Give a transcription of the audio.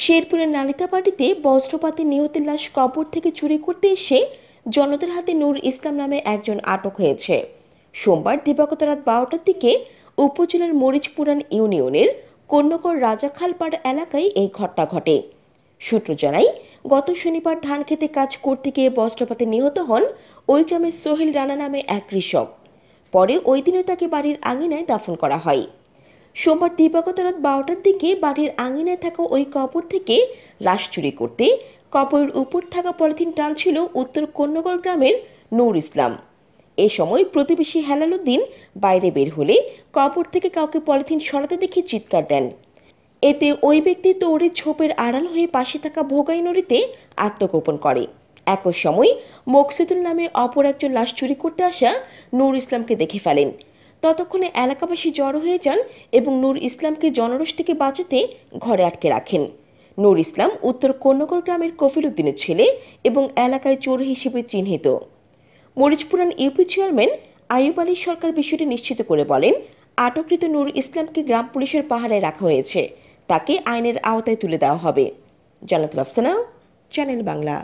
শেরপুরের নালিতাবাড়িতে বজ্রপাতে নিহতের লাশ কবর থেকে চুরি করতে এসে জনতার হাতে নূর ইসলাম নামে একজন আটক হয়েছে। সোমবার দিবাগত রাত 12টার দিকে উপজেলার মরিচপুরান ইউনিয়নের কন্যকর রাজাখালপাড় এলাকায় এই ঘটনা ঘটে। সূত্র জানায়, গত শনিবার ধান খেতে কাজ করতে গিয়ে বজ্রপাতে নিহত হন ওই গ্রামের সোহেল রানা নামে এক কৃষক। পরে ওই দিনও তাকে বাড়ির আঙিনায় দাফন করা হয়। সোমবার দিবাগত রাত 12টার দিকে বাড়ির আঙিনায় থাকা ওই কবর থেকে লাশ চুরি করতে কবরের উপর থাকা পলিথিন টানছিল উত্তর কন্যগর গ্রামের নূর ইসলাম। এ সময় প্রতিবেশী হেলালুদ্দিন বাইরে বের হলে কবর থেকে কাউকে পলিথিন সরাতে দেখে চিৎকার দেন। এতে ওই ব্যক্তি দৌড়ে ঝোপের আড়াল হয়ে পাশে থাকা ভোগাই নদীতে আত্মগোপন করে। একই সময় মকসুদুল নামে অপর একজন লাশ চুরি করতে আসা নূর ইসলামকে দেখে ফেলেন। ততক্ষণে এলাকাবাসী জড়ো হয়ে যান এবং নূর ইসলামকে জনরোষ থেকে বাঁচাতে ঘরে আটকে রাখেন। নূর ইসলাম উত্তর কন্যগর গ্রামের কফিল উদ্দিনের ছেলে এবং এলাকায় চোর হিসেবে চিহ্নিত। মরিচপুরান ইউপি চেয়ারম্যান আইয়ুব আলী সরকার বিষয়টি নিশ্চিত করে বলেন, আটককৃত নূর ইসলামকে গ্রাম পুলিশের পাহারায় রাখা হয়েছে। তাকে আইনের আওতায় তুলে দেওয়া হবে। জান্নাতুল আফসানা, চ্যানেল বাংলা।